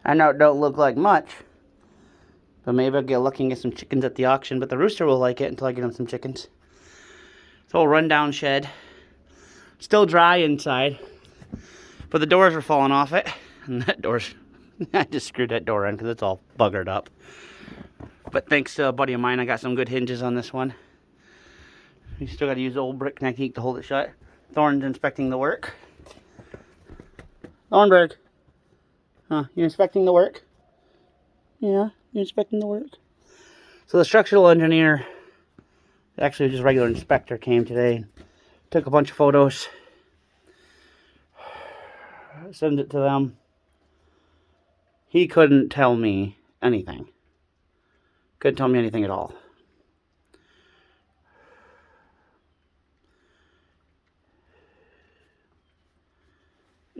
I know it don't look like much, but maybe I'll get lucky and get some chickens at the auction. But the rooster will like it until I get him some chickens. It's a little rundown shed. Still dry inside, but the doors are falling off it. And that door's, I just screwed that door in because it's all buggered up. But thanks to a buddy of mine, I got some good hinges on this one. You still got to use the old brick technique to hold it shut. Thorn's inspecting the work. Thornberg. Huh, you inspecting the work? Yeah, you inspecting the work? So the structural engineer, actually just regular inspector, came today. Took a bunch of photos. Sent it to them. He couldn't tell me anything. Couldn't tell me anything at all.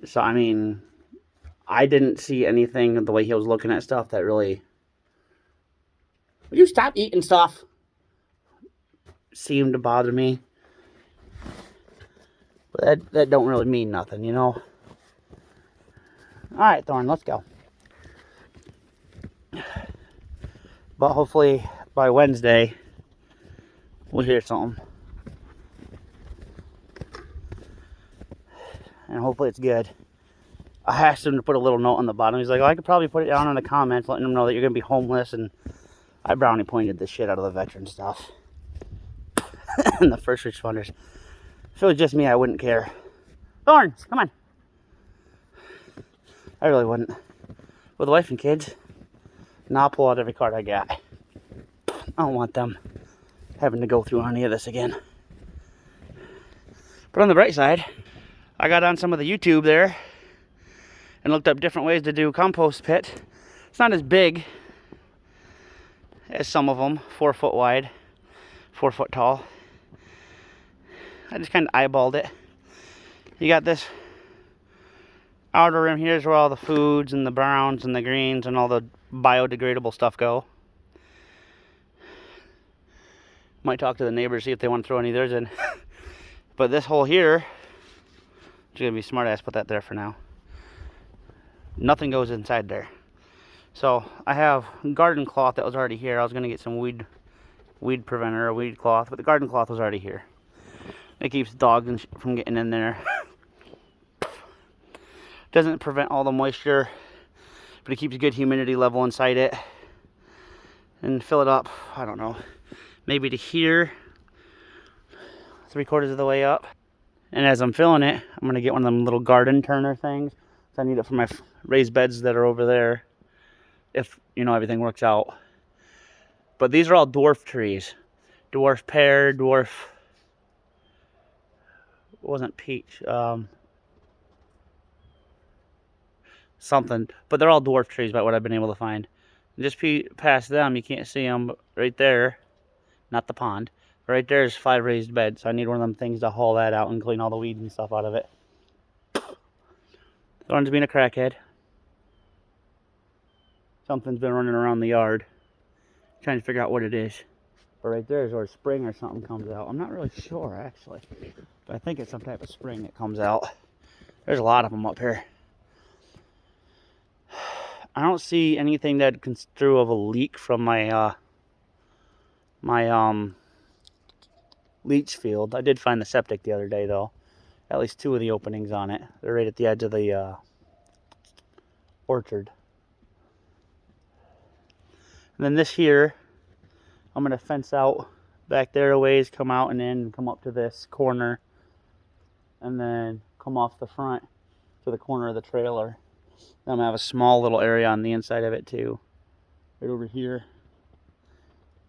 So, I mean, I didn't see anything the way he was looking at stuff that really... Would you stop eating stuff? Seemed to bother me. But that don't really mean nothing, you know? Alright, Thorn, let's go. But hopefully by Wednesday, we'll hear something. And hopefully it's good. I asked him to put a little note on the bottom. He's like, oh, I could probably put it down in the comments, letting them know that you're going to be homeless. And I brownie pointed the shit out of the veteran stuff. And the first responders. If it was just me, I wouldn't care. Thorns, come on. I really wouldn't. With a wife and kids, now I'll pull out every card I got. I don't want them having to go through any of this again. But on the bright side, I got on some of the YouTube there and looked up different ways to do a compost pit. It's not as big as some of them, 4 foot wide, 4 foot tall. I just kind of eyeballed it. You got this outer rim here is where all the foods and the browns and the greens and all the biodegradable stuff go. Might talk to the neighbors, see if they want to throw any of theirs in. But this hole here, it's gonna be smart ass put that there for now. Nothing goes inside there. So I have garden cloth that was already here. I was gonna get some weed preventer or weed cloth, but the garden cloth was already here. It keeps dogs and from getting in there. Doesn't prevent all the moisture, but it keeps a good humidity level inside it. And fill it up, I don't know, maybe to here, 3/4 of the way up. And as I'm filling it, I'm gonna get one of them little garden turner things. So I need it for my raised beds that are over there, if, you know, everything works out. But these are all dwarf trees. Dwarf pear, dwarf, it wasn't peach, something. But they're all dwarf trees by what I've been able to find. And just past them, you can't see them, but right there, not the pond, but right there is 5 raised beds. So I need one of them things to haul that out and clean all the weeds and stuff out of it. Thorn's being a crackhead. Something's been running around the yard, trying to figure out what it is. But right there is where a spring or something comes out. I'm not really sure, actually. But I think it's some type of spring that comes out. There's a lot of them up here. I don't see anything that comes through of a leak from my leach field. I did find the septic the other day, though. At least 2 of the openings on it. They're right at the edge of the orchard. And then this here, I'm going to fence out back there a ways, come out and in, and come up to this corner. And then come off the front to the corner of the trailer. Then I'm going to have a small little area on the inside of it too. Right over here.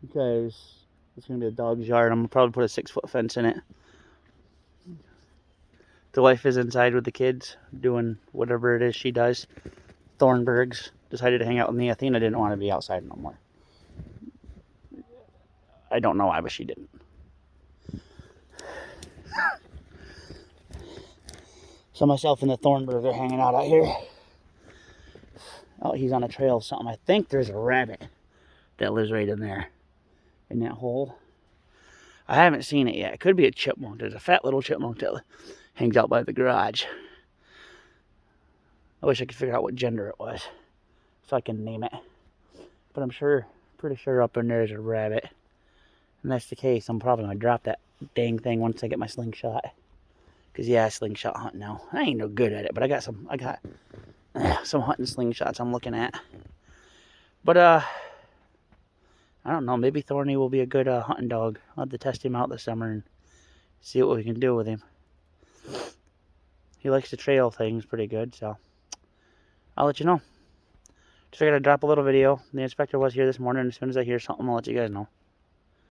Because it's going to be a dog's yard. I'm going to probably put a 6-foot fence in it. The wife is inside with the kids, doing whatever it is she does. Thornbergs decided to hang out with me. Athena didn't want to be outside no more. I don't know why, but she didn't. So myself and the Thornberg are hanging out here. Oh, he's on a trail of something. I think there's a rabbit that lives right in there, in that hole. I haven't seen it yet. It could be a chipmunk. There's a fat little chipmunk that hangs out by the garage. I wish I could figure out what gender it was. so I can name it. But I'm pretty sure up in there is a rabbit. And that's the case, I'm probably going to drop that dang thing once I get my slingshot. Because, yeah, slingshot hunting now. I ain't no good at it, but I got some hunting slingshots I'm looking at. But, I don't know, maybe Thorny will be a good hunting dog. I'll have to test him out this summer and see what we can do with him. He likes to trail things pretty good, so I'll let you know. Just figured I'd drop a little video. The inspector was here this morning. As soon as I hear something, I'll let you guys know.